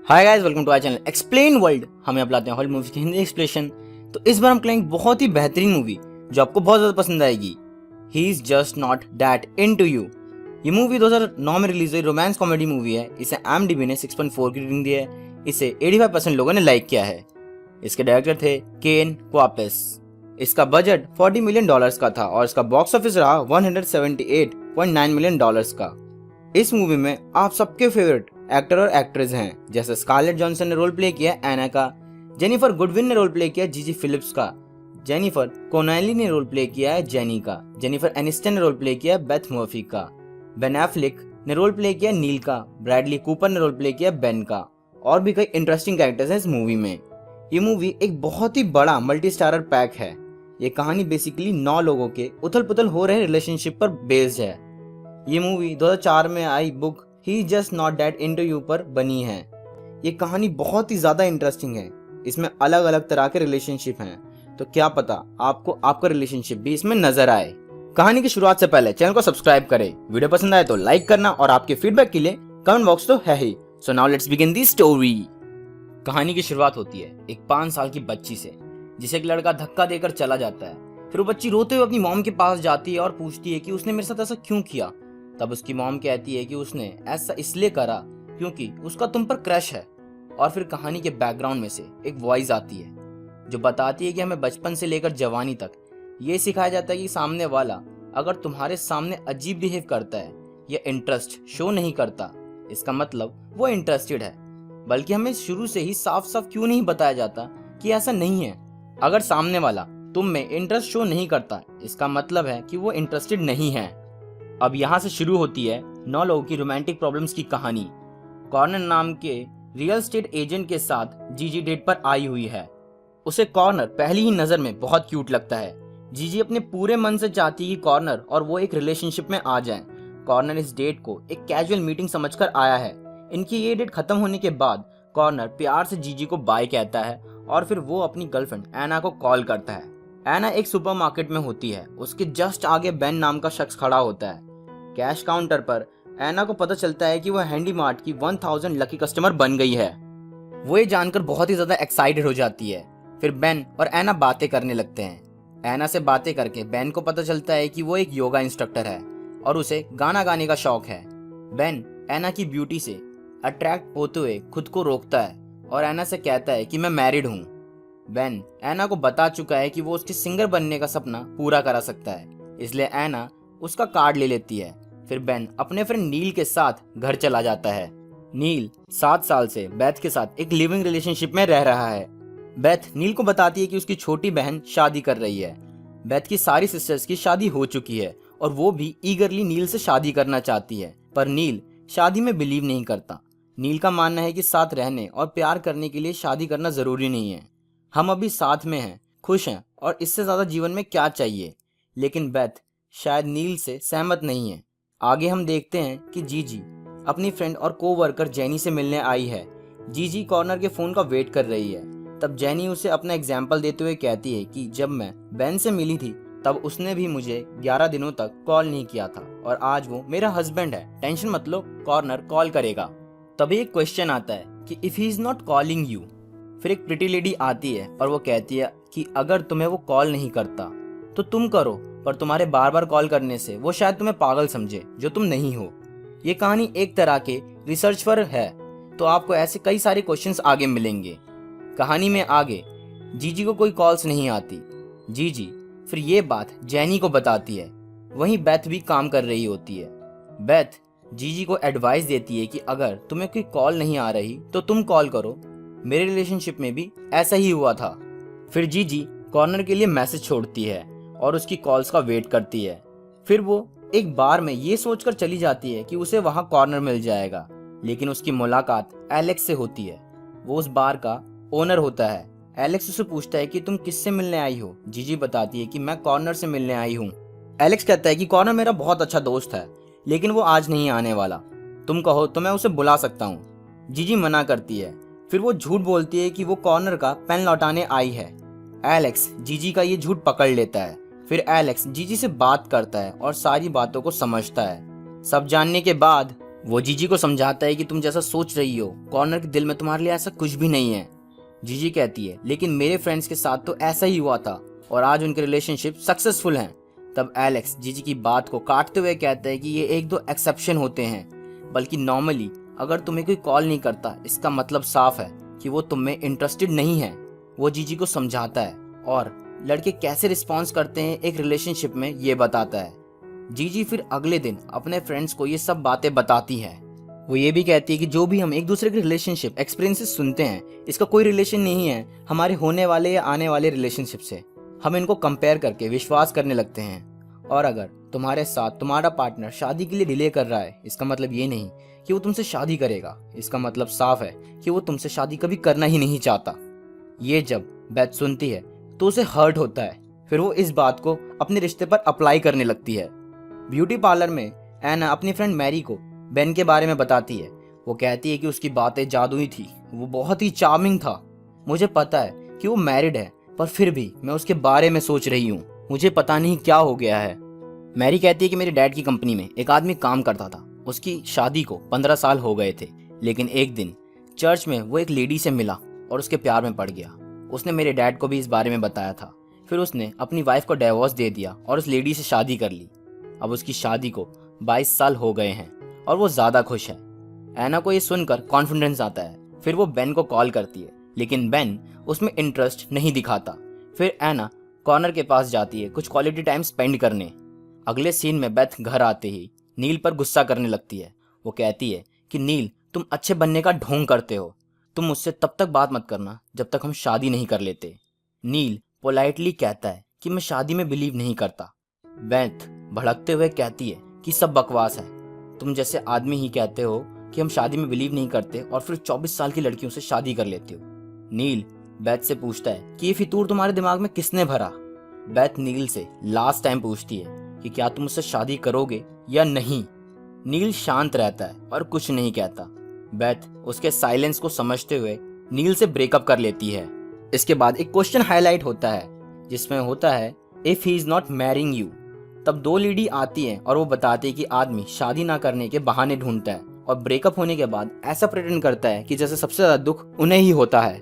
Hi guys, welcome to our channel Explain World. हमें आप लाते हैं हॉलीवुड मूवीज की हिंदी एक्सप्लेनेशन। तो इस बार हम करेंगे बहुत ही बेहतरीन मूवी जो आपको बहुत ज्यादा पसंद आएगी। He is just not that into you. ये मूवी 2009 में रिलीज हुई रोमांस कॉमेडी मूवी है। इसे IMDb ने 6.4 की रेटिंग दी है। इसे 85% लोगों ने लाइक किया है। इसके डायरेक्टर थे केन क्वापिस। इसका बजट $40 मिलियन का था और इसका बॉक्स ऑफिस रहा $178.9 मिलियन का। इस मूवी में आप सबके फेवरेट एक्टर और एक्ट्रेस हैं, जैसे स्कारलेट जॉनसन ने रोल प्ले किया एना का, जेनिफर गुडविन ने रोल प्ले किया जीजी फिलिप्स का, जेनिफर कोनाली ने रोल प्ले किया है जेनी का, जेनिफर एनिस्टन ने रोल प्ले किया बेथ मर्फी का, बेन एफ्लेक ने रोल प्ले किया नील का, ब्रैडली कूपर ने रोल प्ले किया बेन का, और भी कई इंटरेस्टिंग कैरेक्टर्स हैं इस मूवी में। ये मूवी एक बहुत ही बड़ा मल्टी स्टारर पैक है। ये कहानी बेसिकली 9 लोगों के उथल पुथल हो रहे रिलेशनशिप पर बेस्ड है। ये मूवी 2004 में I book he just not that into you पर बनी है। ये कहानी बहुत ही ज्यादा इंटरेस्टिंग है। इसमें अलग अलग तरह के रिलेशनशिप हैं, तो क्या पता आपको आपका रिलेशनशिप भी इसमें नजर आए। कहानी की शुरुआत से पहले चैनल को सब्सक्राइब करें, वीडियो पसंद आए तो लाइक करना और आपके फीडबैक के लिए कमेंट बॉक्स तो है ही। So now let's begin the story. कहानी की शुरुआत होती है एक 5 साल की बच्ची से, जिसे एक लड़का धक्का देकर चला जाता है। फिर वो बच्ची रोते हुए अपनी मॉम के पास जाती है और पूछती है कि उसने मेरे साथ ऐसा क्यों किया। तब उसकी मॉम कहती है कि उसने ऐसा इसलिए करा क्योंकि उसका तुम पर क्रश है। और फिर कहानी के बैकग्राउंड में से एक वॉइस आती है जो बताती है कि हमें बचपन से लेकर जवानी तक ये सिखाया जाता है कि सामने वाला अगर तुम्हारे सामने अजीब बिहेव करता है या इंटरेस्ट शो नहीं करता, इसका मतलब वो इंटरेस्टेड है। बल्कि हमें शुरू से ही साफ साफ क्यों नहीं बताया जाता कि ऐसा नहीं है। अगर सामने वाला तुम में इंटरेस्ट शो नहीं करता, इसका मतलब है कि वो इंटरेस्टेड नहीं है। अब यहाँ से शुरू होती है 9 लोगों की रोमांटिक प्रॉब्लम्स की कहानी। कॉर्नर नाम के रियल एस्टेट एजेंट के साथ जीजी डेट पर आई हुई है। उसे कॉर्नर पहली ही नजर में बहुत क्यूट लगता है। जीजी अपने पूरे मन से चाहती है कि कॉर्नर और वो एक रिलेशनशिप में आ जाएं। कॉर्नर इस डेट को एक कैजुअल मीटिंग समझकर आया है। इनकी ये डेट खत्म होने के बाद कॉर्नर प्यार से जीजी को बाय कहता है और फिर वो अपनी गर्लफ्रेंड एना को कॉल करता है। एना एक सुपरमार्केट में होती है। उसके जस्ट आगे बेन नाम का शख्स खड़ा होता है। कैश काउंटर पर एना को पता चलता है कि वह हैंडी मार्ट की 1000 लकी कस्टमर बन गई है। वो ये जानकर बहुत ही ज्यादा एक्साइटेड हो जाती है। फिर बेन और एना बातें करने लगते हैं। एना से बातें करके बेन को पता चलता है कि वो एक योगा इंस्ट्रक्टर है और उसे गाना गाने का शौक है। बेन एना की ब्यूटी से अट्रैक्ट होते हुए खुद को रोकता है और एना से कहता है कि मैं मैरिड हूँ। बेन एना को बता चुका है कि वो उसके सिंगर बनने का सपना पूरा करा सकता है, इसलिए एना उसका कार्ड ले लेती है। फिर बेन अपने फ्रेंड नील के साथ घर चला जाता है। नील 7 साल से बेथ के साथ एक लिविंग रिलेशनशिप में रह रहा है। बेथ नील को बताती है कि उसकी छोटी बहन शादी कर रही है। बेथ की सारी सिस्टर्स की शादी हो चुकी है और वो भी ईगरली नील से शादी करना चाहती है, पर नील शादी में बिलीव नहीं करता। नील का मानना है कि साथ रहने और प्यार करने के लिए शादी करना जरूरी नहीं है। हम अभी साथ में हैं, खुश हैं और इससे ज्यादा जीवन में क्या चाहिए। लेकिन बेथ शायद नील से सहमत नहीं है। आगे हम देखते हैं कि जीजी अपनी फ्रेंड और कोवर्कर जेनी से मिलने आई है। जीजी कॉर्नर के फोन का वेट कर रही है। तब जेनी उसे अपना एग्जाम्पल देते हुए कहती है कि जब मैं बेन से मिली थी तब उसने भी मुझे 11 दिनों तक कॉल नहीं किया था और आज वो मेरा हस्बैंड है। टेंशन मत लो, कॉर्नर कॉल करेगा। तभी एक क्वेश्चन आता है कि if he is not calling you. फिर एक प्रिटी लेडी आती है और वो कहती है कि अगर तुम्हें वो कॉल नहीं करता तो तुम करो, पर तुम्हारे बार बार कॉल करने से वो शायद तुम्हें पागल समझे जो तुम नहीं हो। ये कहानी एक तरह के रिसर्च पर है, तो आपको ऐसे कई सारे क्वेश्चंस आगे मिलेंगे। कहानी में आगे जीजी को कोई कॉल्स नहीं आती। जीजी फिर ये बात जेनी को बताती है। वहीं बेथ भी काम कर रही होती है। बेथ जीजी को एडवाइस देती है कि अगर तुम्हें कोई कॉल नहीं आ रही तो तुम कॉल करो। मेरे रिलेशनशिप में भी ऐसा ही हुआ था। फिर जीजी कॉर्नर के लिए मैसेज छोड़ती है और उसकी कॉल्स का वेट करती है। फिर वो एक बार में ये सोचकर चली जाती है कि उसे वहां कॉर्नर मिल जाएगा, लेकिन उसकी मुलाकात एलेक्स से होती है। वो उस बार का ओनर होता है। एलेक्स उसे पूछता है कि तुम किससे मिलने आई हो। जीजी बताती है कि मैं कॉर्नर से मिलने आई हूँ। एलेक्स कहता है कि कॉर्नर मेरा बहुत अच्छा दोस्त है, लेकिन वो आज नहीं आने वाला। तुम कहो तो मैं उसे बुला सकता हूँ। जीजी मना करती है। फिर वो झूठ बोलती है कि वो कॉर्नर का पेन लौटाने आई है। एलेक्स जीजी का ये झूठ पकड़ लेता है। फिर एलेक्स जीजी से बात करता है और सारी बातों को समझता है। सब जानने के बाद वो जीजी को समझाता है कि तुम जैसा सोच रही हो कॉर्नर के दिल में तुम्हारे लिए ऐसा कुछ भी नहीं है। जीजी कहती है लेकिन मेरे फ्रेंड्स के साथ तो ऐसा ही हुआ था और आज उनके रिलेशनशिप सक्सेसफुल हैं। तब एलेक्स जीजी की बात को काटते हुए कहता है कि ये एक दो एक्सेप्शन होते हैं, बल्कि नॉर्मली अगर तुम्हें कोई कॉल नहीं करता इसका मतलब साफ है कि वो तुम में इंटरेस्टेड नहीं है। वो जीजी को समझाता है और लड़के कैसे रिस्पॉन्स करते हैं एक रिलेशनशिप में ये बताता है। जीजी फिर अगले दिन अपने फ्रेंड्स को ये सब बातें बताती है। वो ये भी कहती है कि जो भी हम एक दूसरे के रिलेशनशिप एक्सपीरियंसेस सुनते हैं इसका कोई रिलेशन नहीं है हमारे होने वाले या आने वाले रिलेशनशिप से। हम इनको कंपेयर करके विश्वास करने लगते हैं, और अगर तुम्हारे साथ तुम्हारा पार्टनर शादी के लिए डिले कर रहा है इसका मतलब ये नहीं कि वो तुमसे शादी करेगा, इसका मतलब साफ है कि वो तुमसे शादी कभी करना ही नहीं चाहता। ये जब बेथ सुनती है तो उसे हर्ट होता है। फिर वो इस बात को अपने रिश्ते पर अप्लाई करने लगती है। ब्यूटी पार्लर में एना अपनी फ्रेंड मैरी को बेन के बारे में बताती है। वो कहती है कि उसकी बातें जादुई थी, वो बहुत ही चार्मिंग था। मुझे पता है कि वो मैरिड है पर फिर भी मैं उसके बारे में सोच रही हूँ, मुझे पता नहीं क्या हो गया है। मैरी कहती है कि मेरे डैड की कंपनी में एक आदमी काम करता था, उसकी शादी को 15 साल हो गए थे, लेकिन एक दिन चर्च में वो एक लेडी से मिला और उसके प्यार में पड़ गया। उसने मेरे डैड को भी इस बारे में बताया था। फिर उसने अपनी वाइफ को डिवोर्स दे दिया और उस लेडी से शादी कर ली। अब उसकी शादी को 22 साल हो गए हैं और वो ज़्यादा खुश है। एना को ये सुनकर कॉन्फिडेंस आता है। फिर वो बेन को कॉल करती है, लेकिन बेन उसमें इंटरेस्ट नहीं दिखाता। फिर एना कॉर्नर के पास जाती है कुछ क्वालिटी टाइम स्पेंड करने। अगले सीन में बेथ घर आते ही नील पर गुस्सा करने लगती है। वो कहती है कि नील, तुम अच्छे बनने का ढोंग करते हो, तुम मुझसे तब तक बात मत करना जब तक हम शादी नहीं कर लेते। नील पोलाइटली कहता है कि मैं शादी में बिलीव नहीं करता। बेथ भड़कते हुए कहती है कि सब बकवास है, तुम जैसे आदमी ही कहते हो कि हम शादी में बिलीव नहीं करते और फिर 24 साल की लड़कियों से शादी कर लेते हो। नील बेथ से पूछता है कि ये फितूर तुम्हारे दिमाग में किसने भरा। बेथ नील से लास्ट टाइम पूछती है कि क्या तुम मुझसे शादी करोगे या नहीं। नील शांत रहता है और कुछ नहीं कहता। बेथ उसके साइलेंस को समझते हुए नील से ब्रेकअप कर लेती है। इसके बाद एक क्वेश्चन हाईलाइट होता है जिसमें होता है if he is not marrying you. तब दो लेडी आती हैं और वो बताती है कि आदमी शादी ना करने के बहाने ढूंढता है और ब्रेकअप होने के बाद ऐसा प्रेटेंड करता है कि जैसे सबसे ज्यादा दुख उन्हें ही होता है।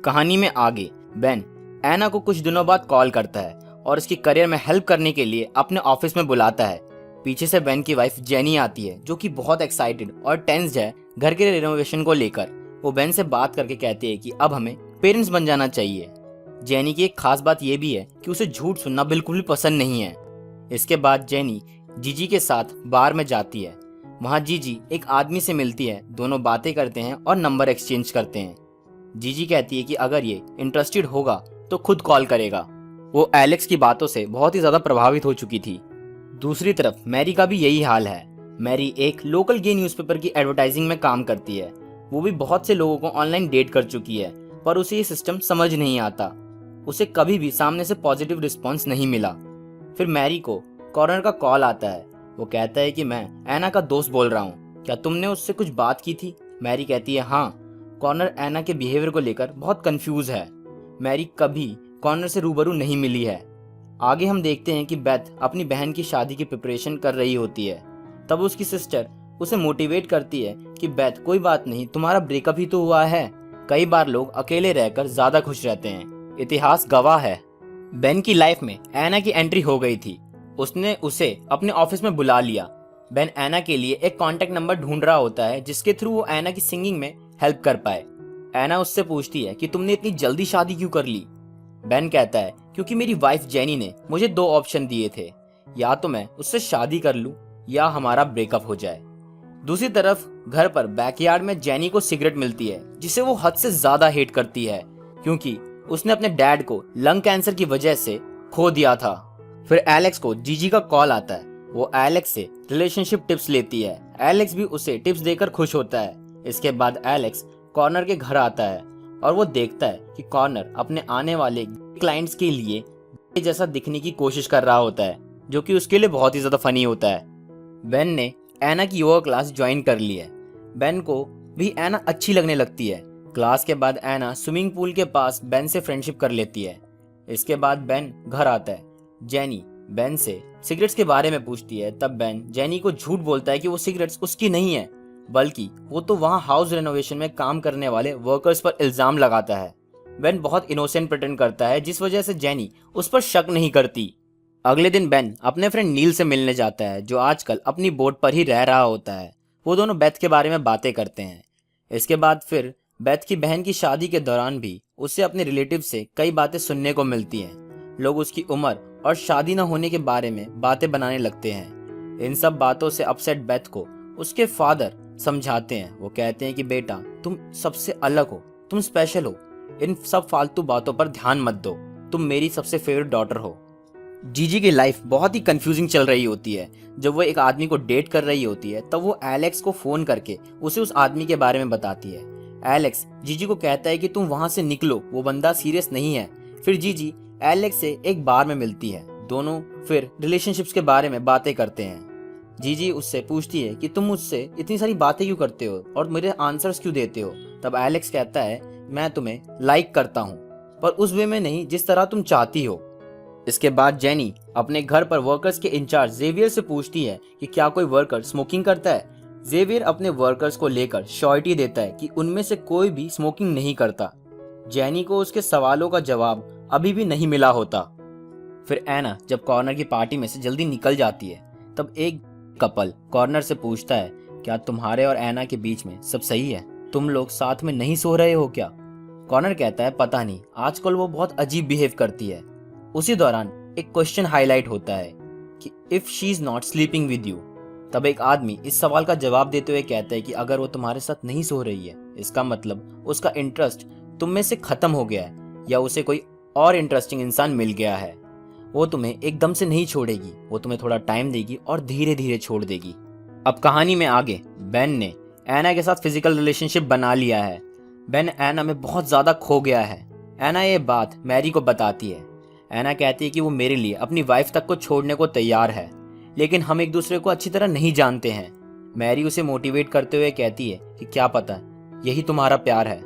कहानी में आगे बेन एना को कुछ दिनों बाद कॉल करता है और उसकी करियर में हेल्प करने के लिए अपने ऑफिस में बुलाता है। पीछे से बेन की वाइफ जेनी आती है जो कि बहुत एक्साइटेड और टेंस्ड है घर के रिनोवेशन को लेकर। वो बेन से बात करके कहती है कि अब हमें पेरेंट्स बन जाना चाहिए। जेनी की एक खास बात यह भी है कि उसे झूठ सुनना बिल्कुल भी पसंद नहीं है। इसके बाद जेनी जीजी के साथ बार में जाती है। वहाँ जीजी एक आदमी से मिलती है, दोनों बातें करते हैं और नंबर एक्सचेंज करते हैं। जीजी कहती है कि अगर ये इंटरेस्टेड होगा तो खुद कॉल करेगा। वो एलेक्स की बातों से बहुत ही ज्यादा प्रभावित हो चुकी थी। दूसरी तरफ मैरी का भी यही हाल है। मैरी एक लोकल गे न्यूज़पेपर की एडवर्टाइजिंग में काम करती है। वो भी बहुत से लोगों को ऑनलाइन डेट कर चुकी है, पर उसे ये सिस्टम समझ नहीं आता। उसे कभी भी सामने से पॉजिटिव रिस्पॉन्स नहीं मिला। फिर मैरी को कॉर्नर का कॉल आता है। वो कहता है कि मैं एना का दोस्त बोल रहा हूँ, क्या तुमने उससे कुछ बात की थी? मैरी कहती है हाँ। कॉर्नर एना के बिहेवियर को लेकर बहुत कंफ्यूज है। मैरी कभी कॉर्नर से रूबरू नहीं मिली है। आगे हम देखते हैं कि बेथ अपनी बहन की शादी की प्रिपरेशन कर रही होती है। तब उसकी सिस्टर उसे मोटिवेट करती है कि बेथ कोई बात नहीं, तुम्हारा ब्रेकअप ही तो हुआ है, कई बार लोग अकेले रहकर ज्यादा खुश रहते हैं, इतिहास गवाह है। बेन की लाइफ में एना की एंट्री हो गई थी। उसने उसे अपने ऑफिस में बुला लिया। बेन एना के लिए एक कॉन्टेक्ट नंबर ढूंढ रहा होता है जिसके थ्रू वो एना की सिंगिंग में हेल्प कर पाए। एना उससे पूछती है कि तुमने इतनी जल्दी शादी क्यों कर ली? बेन कहता है क्योंकि मेरी वाइफ जेनी ने मुझे 2 ऑप्शन दिए थे, या तो मैं उससे शादी कर लूं या हमारा ब्रेकअप हो जाए। दूसरी तरफ घर पर बैकयार्ड में जेनी को सिगरेट मिलती है जिसे वो हद से ज्यादा हेट करती है क्योंकि उसने अपने डैड को लंग कैंसर की वजह से खो दिया था। फिर एलेक्स को जीजी का कॉल आता है। वो एलेक्स से रिलेशनशिप टिप्स लेती है। एलेक्स भी उसे टिप्स देकर खुश होता है। इसके बाद एलेक्स कॉर्नर के घर आता है और वो देखता है कि कॉर्नर अपने आने वाले क्लाइंट्स के लिए जैसा दिखने की कोशिश कर रहा होता है, जो कि उसके लिए बहुत ही ज्यादा फनी होता है। बेन ने एना की योगा क्लास ज्वाइन कर ली है। बेन को भी एना अच्छी लगने लगती है। क्लास के बाद एना स्विमिंग पूल के पास बेन से फ्रेंडशिप कर लेती है। इसके बाद बेन घर आता है। जेनी बेन से सिगरेट्स के बारे में पूछती है, तब बेन जेनी को झूठ बोलता है कि वो सिगरेट्स उसकी नहीं है, बल्कि वो तो वहाँ हाउस रेनोवेशन में काम करने वाले वर्कर्स पर इल्जाम लगाता है। बेन बहुत इनोसेंट प्रिटेंड करता है, जिस वजह से जेनी उस पर शक नहीं करती। अगले दिन बेन अपने फ्रेंड नील से मिलने जाता है, जो आजकल अपनी बोट पर ही रह रहा होता है। वो दोनों बेथ के बारे में बातें करते हैं। इसके बाद फिर बेथ की बहन की शादी के दौरान भी उसे अपने रिलेटिव से कई बातें सुनने को मिलती हैं। लोग उसकी उम्र और शादी न होने के बारे में बातें बनाने लगते हैं। इन सब बातों से अपसेट बेथ को उसके फादर समझाते हैं। वो कहते हैं कि बेटा, तुम सबसे अलग हो, तुम स्पेशल हो, इन सब फालतू बातों पर ध्यान मत दो, तुम मेरी सबसे फेवरेट डॉटर हो। जीजी की लाइफ बहुत ही कंफ्यूजिंग चल रही होती है। जब वो एक आदमी को डेट कर रही होती है, तब वो एलेक्स को फोन करके उसे उस आदमी के बारे में बताती है। एलेक्स जीजी को कहता है कि तुम वहां से निकलो, वो बंदा सीरियस नहीं है। फिर जीजी एलेक्स से एक बार में मिलती है। दोनों फिर रिलेशनशिप्स के बारे में बातें करते हैं। जीजी उससे पूछती है कि तुम मुझसे इतनी सारी बातें क्यों करते हो और मेरे आंसर्स क्यों देते हो। तब एलेक्स कहता है, मैं तुम्हें लाइक करता हूँ, पर उस वे में नहीं जिस तरह तुम चाहती हो। इसके बाद जेनी अपने घर पर वर्कर्स के इंचार्ज जेवियर से पूछती है कि क्या कोई वर्कर स्मोकिंग करता है। जेवियर अपने वर्कर्स को लेकर श्योरिटी देता है कि उनमें से कोई भी स्मोकिंग नहीं करता। जेनी को उसके सवालों का जवाब अभी भी नहीं मिला होता। फिर एना जब कॉर्नर की पार्टी में से जल्दी निकल जाती है, तब एक कपल कॉर्नर से पूछता है, क्या तुम्हारे और एना के बीच में सब सही है? तुम लोग साथ में नहीं सो रहे हो क्या? कॉर्नर कहता है, पता नहीं, आजकल वो बहुत अजीब बिहेव करती है। उसी दौरान एक क्वेश्चन हाईलाइट होता है कि if she is not sleeping with you. तब एक आदमी इस सवाल का जवाब देते हुए कहता है कि अगर वो तुम्हारे साथ नहीं सो रही है, इसका मतलब उसका इंटरेस्ट तुम में से खत्म हो गया है या उसे कोई और इंटरेस्टिंग इंसान मिल गया है। वो तुम्हें एकदम से नहीं छोड़ेगी, वो तुम्हें थोड़ा टाइम देगी और धीरे धीरे छोड़ देगी। अब कहानी में आगे बेन ने एना के साथ फिजिकल रिलेशनशिप बना लिया है। बेन एना में बहुत ज्यादा खो गया है। एना ये बात मैरी को बताती है। एना कहती है कि वो मेरे लिए अपनी वाइफ तक को छोड़ने को तैयार है, लेकिन हम एक दूसरे को अच्छी तरह नहीं जानते हैं। मैरी उसे मोटिवेट करते हुए कहती है कि क्या पता यही तुम्हारा प्यार है।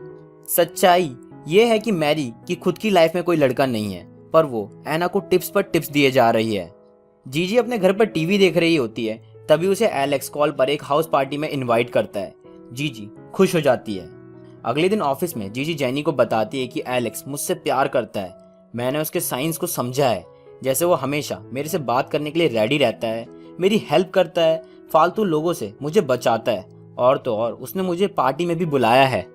सच्चाई ये है कि मैरी की खुद की लाइफ में कोई लड़का नहीं है, पर वो एना को टिप्स पर टिप्स दिए जा रही है। जीजी अपने घर पर टीवी देख रही होती है, तभी उसे एलेक्स कॉल पर एक हाउस पार्टी में इनवाइट करता है। जीजी खुश हो जाती है। अगले दिन ऑफिस में जीजी जेनी को बताती है कि एलेक्स मुझसे प्यार करता है। मैंने उसके साइंस को समझा है, जैसे वो हमेशा मेरे से बात करने के लिए रेडी रहता है, मेरी हेल्प करता है, फालतू लोगों से मुझे बचाता है, और तो और उसने मुझे पार्टी में भी बुलाया है।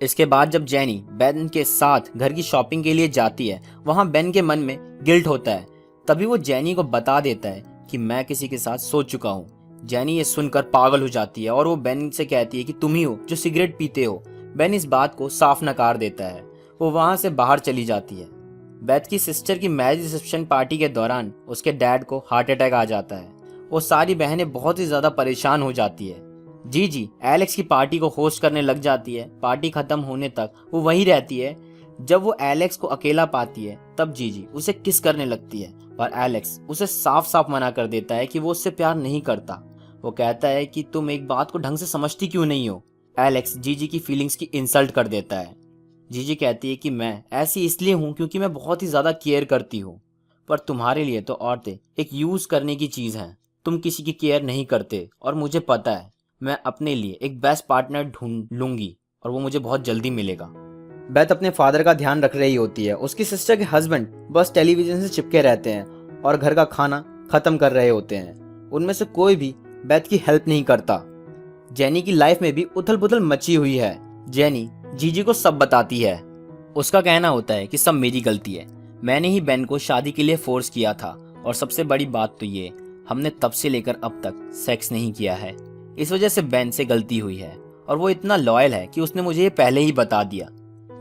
इसके बाद जब जेनी बेन के साथ घर की शॉपिंग के लिए जाती है, वहां बेन के मन में गिल्ट होता है। तभी वो जेनी को बता देता है कि मैं किसी के साथ सो चुका हूँ। जेनी ये सुनकर पागल हो जाती है और वो बेन से कहती है कि तुम ही हो जो सिगरेट पीते हो। बेन इस बात को साफ नकार देता है। वो वहां से बाहर चली जाती है। बेथ की सिस्टर की मैरिज रिसेप्शन पार्टी के दौरान उसके डैड को हार्ट अटैक आ जाता है। वो सारी बहनें बहुत ही ज्यादा परेशान हो जाती है। जीजी एलेक्स की पार्टी को होस्ट करने लग जाती है। पार्टी खत्म होने तक वो वहीं रहती है। जब वो एलेक्स को अकेला पाती है, तब जीजी उसे किस करने लगती है, पर एलेक्स उसे साफ साफ मना कर देता है कि वो उससे प्यार नहीं करता। वो कहता है कि तुम एक बात को ढंग से समझती क्यों नहीं हो। एलेक्स जीजी की फीलिंग्स की इंसल्ट कर देता है। जीजी कहती है कि मैं ऐसी इसलिए हूँ क्योंकि मैं बहुत ही ज्यादा केयर करती हूँ, पर तुम्हारे लिए तो औरतें एक यूज करने की चीज हैं। तुम किसी की केयर नहीं करते और मुझे पता है मैं अपने लिए एक बेस्ट पार्टनर ढूंढ लूंगी और वो मुझे बहुत जल्दी मिलेगा। बेथ अपने फादर का ध्यान रख रही होती है। उसकी सिस्टर के हस्बैंड बस टेलीविजन से चिपके रहते हैं और घर का खाना खत्म कर रहे होते हैं। उनमें से कोई भी बेथ की हेल्प नहीं करता। जेनी की लाइफ में भी उथल पुथल मची हुई है। जेनी जीजी को सब बताती है। उसका कहना होता है कि सब मेरी गलती है, मैंने ही बेन को शादी के लिए फोर्स किया था, और सबसे बड़ी बात तो ये, हमने तब से लेकर अब तक सेक्स नहीं किया है। इस वजह से बेन से गलती हुई है और वो इतना लॉयल है कि उसने मुझे ये पहले ही बता दिया।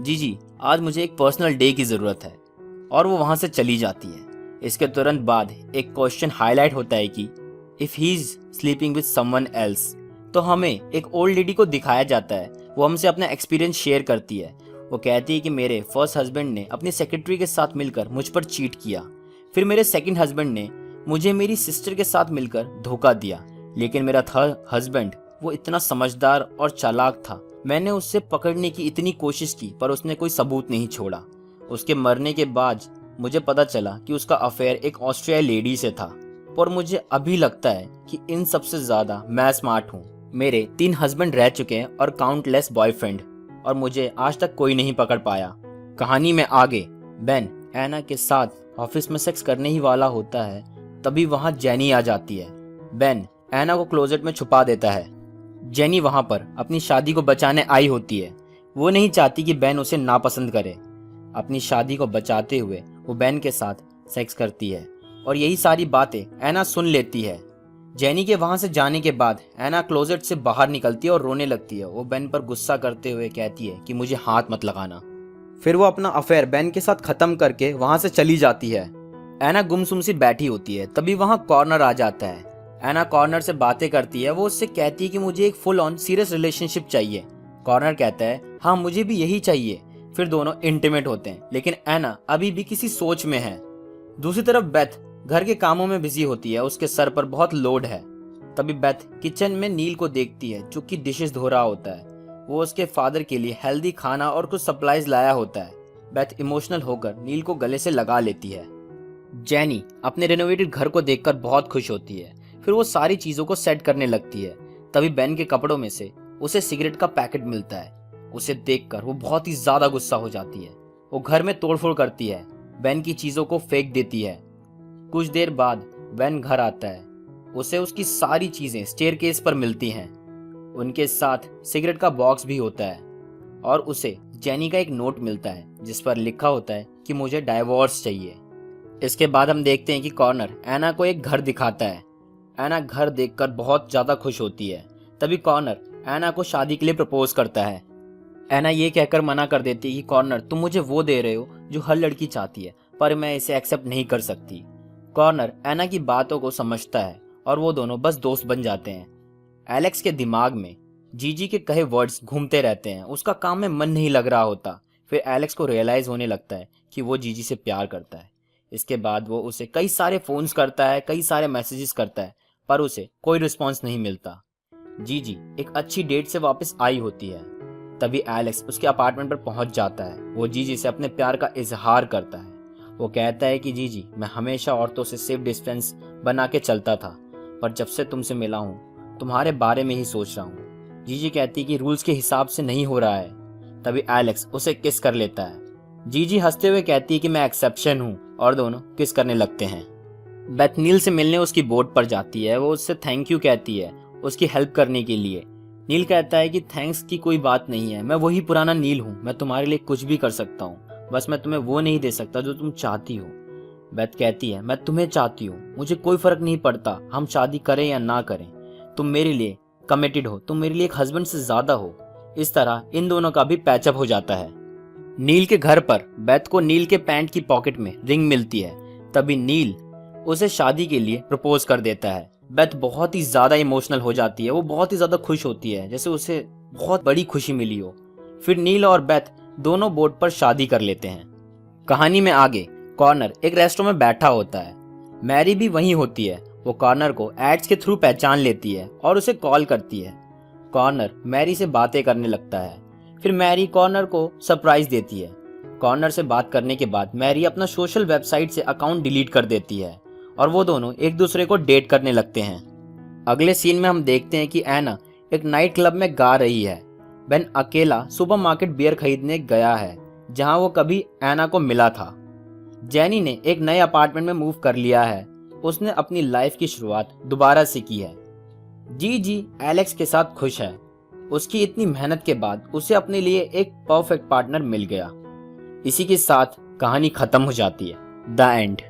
जीजी आज मुझे एक पर्सनल डे की जरूरत है, और वो वहां से चली जाती है। इसके तुरंत बाद एक क्वेश्चन हाईलाइट होता है कि if he is sleeping with someone else. तो हमें एक ओल्ड लेडी को दिखाया जाता है। वो हमसे अपना एक्सपीरियंस शेयर करती है। वो कहती है कि मेरे फर्स्ट हस्बैंड ने अपनी सेक्रेटरी के साथ मिलकर मुझ पर चीट किया। फिर मेरे सेकंड हस्बैंड ने मुझे मेरी सिस्टर के साथ मिलकर धोखा दिया, लेकिन मेरा थर्ड हस्बैंड वो इतना समझदार और चालाक था। मैंने उससे पकड़ने की इतनी कोशिश की, पर उसने कोई सबूत नहीं छोड़ा। उसके मरने के बाद मुझे पता चला कि उसका अफेयर एक ऑस्ट्रियाई लेडी से था, और मुझे अभी लगता है कि इन सबसे ज्यादा मैं स्मार्ट हूँ। मेरे 3 हस्बैंड रह चुके हैं और काउंटलेस बॉयफ्रेंड, और मुझे आज तक कोई नहीं पकड़ पाया। कहानी में आगे बेन एना के साथ ऑफिस में सेक्स करने ही वाला होता है, तभी वहां जेनी आ जाती है। बेन एना को क्लोजेट में छुपा देता है। जेनी वहां पर अपनी शादी को बचाने आई होती है। वो नहीं चाहती कि बेन उसे नापसंद करे। अपनी शादी को बचाते हुए वो बेन के साथ सेक्स करती है, और यही सारी बातें एना सुन लेती है। जेनी के वहां से जाने के बाद एना क्लोजेट से बाहर निकलती है और रोने लगती है। वो बेन पर गुस्सा करते हुए कहती है कि मुझे हाथ मत लगाना। फिर वो अपना अफेयर बेन के साथ खत्म करके वहां से चली जाती है। एना गुमसुम सी बैठी होती है, तभी वहां कॉर्नर आ जाता है। एना कॉर्नर से बातें करती है। वो उससे कहती है कि मुझे एक फुल ऑन सीरियस रिलेशनशिप चाहिए। कॉर्नर कहता है हाँ मुझे भी यही चाहिए। फिर दोनों इंटीमेट होते हैं, लेकिन एना अभी भी किसी सोच में है। दूसरी तरफ बेथ घर के कामों में बिजी होती है। उसके सर पर बहुत लोड है। तभी बेथ किचन में नील को देखती है जो कि डिशेस धो रहा होता है। वो उसके फादर के लिए हेल्दी खाना और कुछ सप्लाईज लाया होता है। बेथ इमोशनल होकर नील को गले से लगा लेती है। जेनी अपने रेनोवेटेड घर को देखकर बहुत खुश होती है। फिर वो सारी चीजों को सेट करने लगती है। तभी बेन के कपड़ों में से उसे सिगरेट का पैकेट मिलता है। उसे देखकर वो बहुत ही ज्यादा गुस्सा हो जाती है। वो घर में तोड़फोड़ करती है, बेन की चीजों को फेंक देती है। कुछ देर बाद बेन घर आता है। उसे उसकी सारी चीजें स्टेयरकेस पर मिलती हैं। उनके साथ सिगरेट का बॉक्स भी होता है, और उसे जेनी का एक नोट मिलता है जिस पर लिखा होता है कि मुझे डाइवोर्स चाहिए। इसके बाद हम देखते हैं कि कॉर्नर एना को एक घर दिखाता है। एना घर देखकर बहुत ज्यादा खुश होती है। तभी कॉर्नर एना को शादी के लिए प्रपोज करता है। एना ये कहकर मना कर देती है कि कॉर्नर तुम मुझे वो दे रहे हो जो हर लड़की चाहती है, पर मैं इसे एक्सेप्ट नहीं कर सकती। कॉर्नर एना की बातों को समझता है और वो दोनों बस दोस्त बन जाते हैं। एलेक्स के दिमाग में जीजी के कहे वर्ड्स घूमते रहते हैं। उसका काम में मन नहीं लग रहा होता। फिर एलेक्स को रियलाइज होने लगता है कि वो जीजी से प्यार करता है। इसके बाद वो उसे कई सारे फोन्स करता है, कई सारे मैसेजेस करता है, पर उसे कोई रिस्पॉन्स नहीं मिलता। जीजी एक अच्छी डेट से वापस आई होती है। तभी एलेक्स उसके अपार्टमेंट पर पहुंच जाता है। वो जीजी से अपने प्यार का इजहार करता है। वो कहता है कि जीजी मैं हमेशा औरतों से सेफ डिस्टेंस बना के चलता था, पर जब से तुमसे मिला हूँ तुम्हारे बारे में ही सोच रहा हूँ। जीजी कहती है कि रूल्स के हिसाब से नहीं हो रहा है। तभी एलेक्स उसे किस कर लेता है। जीजी हंसते हुए कहती है कि मैं एक्सेप्शन हूँ, और दोनों किस करने लगते हैं। बेथ नील से मिलने उसकी बोट पर जाती है। वो उससे थैंक यू कहती है उसकी हेल्प करने के लिए। नील कहता है कि थैंक्स की कोई बात नहीं है, मैं वही पुराना नील हूँ, मैं तुम्हारे लिए कुछ भी कर सकता हूँ, बस मैं तुम्हें वो नहीं दे सकता जो तुम चाहती हो। बेथ कहती है मैं तुम्हें चाहती हूँ, मुझे कोई फर्क नहीं पड़ता हम शादी करें या ना करें, तुम मेरे लिए कमिटेड हो, तुम मेरे लिए एक हस्बैंड से ज्यादा हो। इस तरह इन दोनों का भी पैचअप हो जाता है। नील के घर पर बेथ को नील के पैंट की पॉकेट में रिंग मिलती है। तभी नील उसे शादी के लिए प्रपोज कर देता है। बेथ बहुत ही ज्यादा इमोशनल हो जाती है। वो बहुत ही ज्यादा खुश होती है, जैसे उसे बहुत बड़ी खुशी मिली हो। फिर नील और बेथ दोनों बोट पर शादी कर लेते हैं। कहानी में आगे कॉर्नर एक रेस्टोरेंट में बैठा होता है। मैरी भी वहीं होती है। वो कॉर्नर को एड्स के थ्रू पहचान लेती है और उसे कॉल करती है। कॉर्नर मैरी से बातें करने लगता है। फिर मैरी कॉर्नर को सरप्राइज देती है। कॉर्नर से बात करने के बाद मैरी अपना सोशल वेबसाइट से अकाउंट डिलीट कर देती है और वो दोनों एक दूसरे को डेट करने लगते हैं। अगले सीन में हम देखते हैं कि एना एक नाइट क्लब में गा रही है। बेन अकेला सुपरमार्केट बियर खरीदने गया है जहां वो कभी एना को मिला था। जेनी ने एक नए अपार्टमेंट में मूव कर लिया है। उसने अपनी लाइफ की शुरुआत दोबारा से की है। जी एलेक्स के साथ खुश है। उसकी इतनी मेहनत के बाद उसे अपने लिए एक परफेक्ट पार्टनर मिल गया। इसी के साथ कहानी खत्म हो जाती है। The end.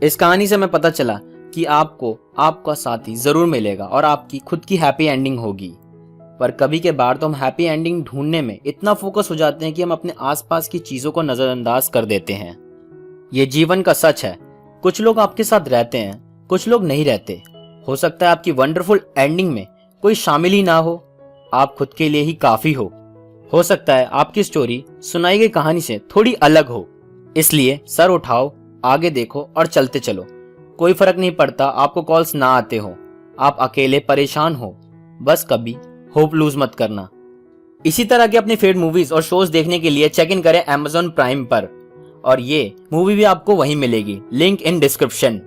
इस कहानी से हमें पता चला कि आपको आपका साथी जरूर मिलेगा और आपकी खुद की हैप्पी एंडिंग होगी, पर कभी के बार तो हम हैप्पी एंडिंग ढूंढने में इतना फोकस हो जाते हैं कि हम अपने आसपास की चीजों को नजरअंदाज कर देते हैं। ये जीवन का सच है। कुछ लोग आपके साथ रहते हैं, कुछ लोग नहीं रहते। हो सकता है आपकी वंडरफुल एंडिंग में कोई शामिल ही ना हो, आप खुद के लिए ही काफी हो सकता है आपकी स्टोरी सुनाई गई कहानी से थोड़ी अलग हो। इसलिए सर उठाओ, आगे देखो और चलते चलो। कोई फर्क नहीं पड़ता आपको कॉल्स ना आते हो, आप अकेले परेशान हो, बस कभी होप लूज मत करना। इसी तरह के अपने फेवरेट मूवीज और शोज देखने के लिए चेक इन करें Amazon प्राइम पर। और ये मूवी भी आपको वहीं मिलेगी, लिंक इन डिस्क्रिप्शन।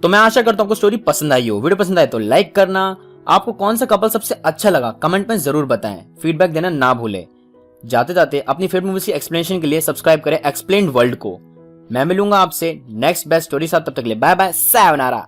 तो मैं आशा करता हूँ आपको स्टोरी पसंद आई हो। वीडियो पसंद आए तो लाइक करना। आपको कौन सा कपल सबसे अच्छा लगा कमेंट में जरूर बताएं। फीडबैक देना ना भूले। जाते जाते अपनी फेवरेट मूवीज की एक्सप्लेनेशन के लिए सब्सक्राइब करें एक्सप्लेन्ड वर्ल्ड को। मैं मिलूंगा आपसे नेक्स्ट बेस्ट स्टोरी साथ, तब तक के लिए बाय बाय, सायोनारा।